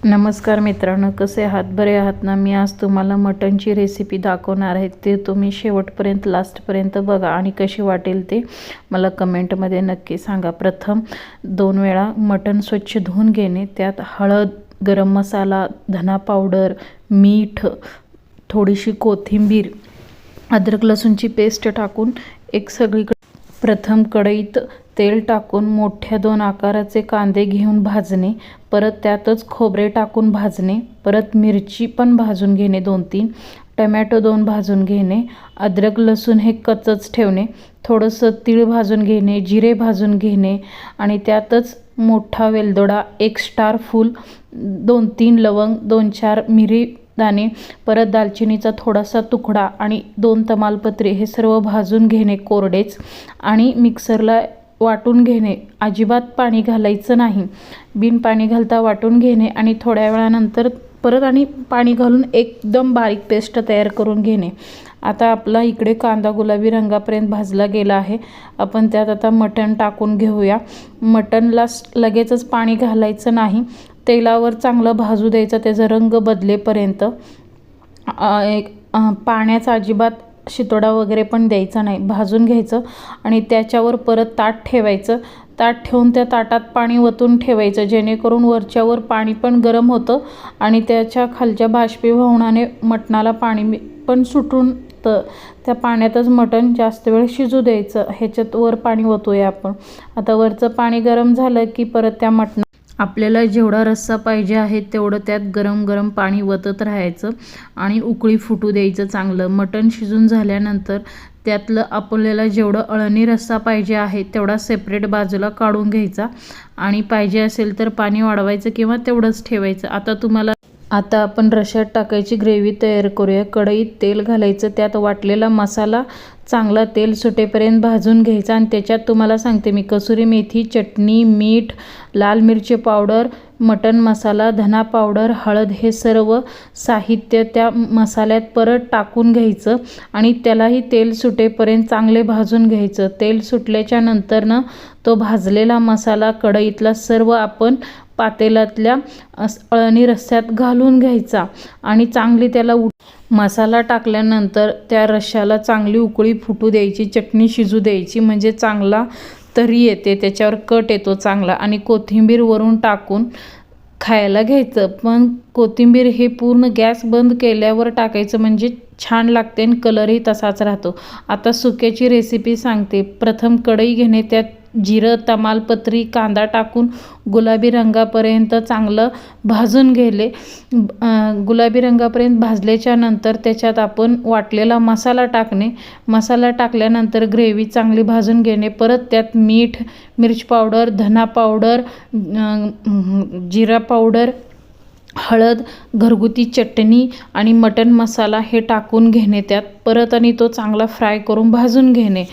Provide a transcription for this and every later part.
नमस्कार मित्रांनो, कसे आहात? बरे आहात ना? मी आज तुम्हाला मटनची रेसिपी दाखवणार आहे. ते तुम्ही शेवटपर्यंत लास्टपर्यंत बघा आणि कशी वाटेल ते मला कमेंटमध्ये नक्की सांगा. प्रथम 2 वेळा मटन स्वच्छ धुवून घेणे, त्यात हळद, गरम मसाला, धना पावडर, मीठ, थोडीशी कोथिंबीर, अद्रक लसूणची पेस्ट टाकून प्रथम कढईत तेल टाकून मोठ्या 2 आकाराचे कांदे घेऊन भाजणे, परत त्यातच खोबरे टाकून भाजणे, परत मिरची पण भाजून घेणे 2-3, टमॅटो 2 भाजून घेणे, अद्रक लसूण हे कच्चच ठेवणे, थोडंसं तीळ भाजून घेणे, जिरे भाजून घेणे आणि त्यातच मोठा वेलदोडा, 1 स्टार फूल, 2-3 लवंग, 2-4 मिरी दाणे, परत दालचिनीचा थोडासा तुकडा आणि 2 तमालपत्रे हे सर्व भाजून घेणे कोरडेच आणि मिक्सरला वाटून घेणे. अजिबात पाणी घालायचं नाही, बिन पाणी घालता वाटून घेणे आणि थोड्या वेळानंतर परत आणि पाणी घालून एकदम बारीक पेस्ट तयार करून घेणे. आता आपला इकडे कांदा गुलाबी रंगापर्यंत भाजला गेला आहे. आपण त्यात आता मटण टाकून घेऊया. मटणला लगेचच पाणी घालायचं नाही, तेलावर चांगलं भाजू द्यायचं, त्याचा रंग बदलेपर्यंत. पाण्याचा अजिबात शितोडा वगैरे पण द्यायचा नाही, भाजून घ्यायचं आणि त्याच्यावर परत ताट ठेवायचं. ताट ठेवून त्या ताटात पाणी वतून ठेवायचं, जेणेकरून वरच्यावर पाणी पण गरम होतं आणि त्याच्या खालच्या बाष्पीभवनाने मटणाला पाणी पण सुटून त्या पाण्यातच मटण जास्त वेळ शिजू द्यायचं. ह्याच्यात वर पाणी वतूया आपण. आता वरचं पाणी गरम झालं की परत त्या आपल्याला जेवढा रस्सा पाहिजे आहे तेवढं त्यात गरम गरम पाणी वतत राहायचं आणि उकळी फुटू द्यायचं चांगलं. मटण शिजून झाल्यानंतर त्यातलं आपल्याला जेवढं अळणी रस्सा पाहिजे आहे तेवढा सेपरेट बाजूला काढून घ्यायचा आणि पाहिजे असेल तर पाणी वाढवायचं किंवा तेवढंच ठेवायचं. आता आपण रश्श्यात टाकायची ग्रेव्ही तयार करूया. कढईत तेल घालायचं, त्यात वाटलेला मसाला चांगला तेल सुटेपर्यंत भाजून घ्यायचा आणि त्याच्यात तुम्हाला सांगते मी कसुरी मेथी, चटणी, मीठ, लाल मिरची पावडर, मटन मसाला, धना पावडर, हळद हे सर्व साहित्य त्या मसाल्यात परत टाकून घ्यायचं आणि त्यालाही तेल सुटेपर्यंत चांगले भाजून घ्यायचं. तेल सुटल्याच्या नंतरनं तो भाजलेला मसाला कढईतला सर्व आपण पातेल्यातल्या अळणी रस्स्यात घालून घ्यायचा आणि चांगली त्याला मसाला टाकल्यानंतर त्या रश्श्याला चांगली उकळी फुटू द्यायची, चटणी शिजू द्यायची, म्हणजे चांगला तरी येते, त्याच्यावर कट येतो चांगला आणि कोथिंबीर वरून टाकून खायला घ्यायचं. पण कोथिंबीर हे पूर्ण गॅस बंद केल्यावर टाकायचं, म्हणजे छान लागते आणि कलरही तसाच राहतो. आता सुक्याची रेसिपी सांगते. प्रथम कढई घेणे, त्यात जिरं, तमालपत्री, कांदा टाकून गुलाबी रंगापर्यंत चांगलं भाजून घेले. गुलाबी रंगापर्यंत भाजल्याच्या नंतर त्याच्यात आपण वाटलेला मसाला टाकणे. मसाला टाकल्यानंतर ग्रेव्ही चांगली भाजून घेणे. परत त्यात मीठ, मिरची पावडर, धना पावडर, जिरा पावडर, हळद, घरगुती चटणी आणि मटन मसाला हे टाकून घेणे त्यात परत आणि तो चांगला फ्राय करून भाजून घेणे.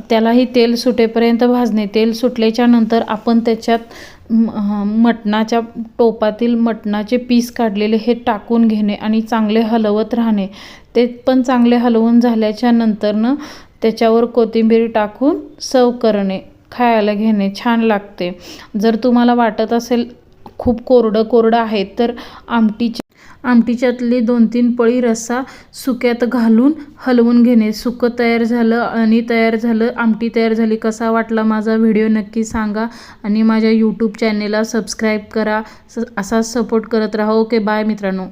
त्यालाही तेल सुटेपर्यंत भाजणे. तेल सुटल्याच्या नंतर आपण त्याच्यात मटणाच्या टोपातील मटणाचे पीस काढलेले हे टाकून घेणे आणि चांगले हलवत राहणे. ते पण चांगले हलवून झाल्याच्या नंतरनं त्याच्यावर कोथिंबीर टाकून सर्व करणे, खायला घेणे, छान लागते. जर तुम्हाला वाटत असेल खूप कोरडं आहे तर आमटीच्यातली 2-3 पळी रस्सा सुक्यात घालून हलवून घेणे. सुकं तयार झालं, अळणी तयार झालं, आमटी तयार झाली. कसा वाटला माझा व्हिडिओ नक्की सांगा आणि माझ्या यूट्यूब चॅनेलला सबस्क्राईब करा. असाच सपोर्ट करत राहा. ओके, बाय मित्रांनो.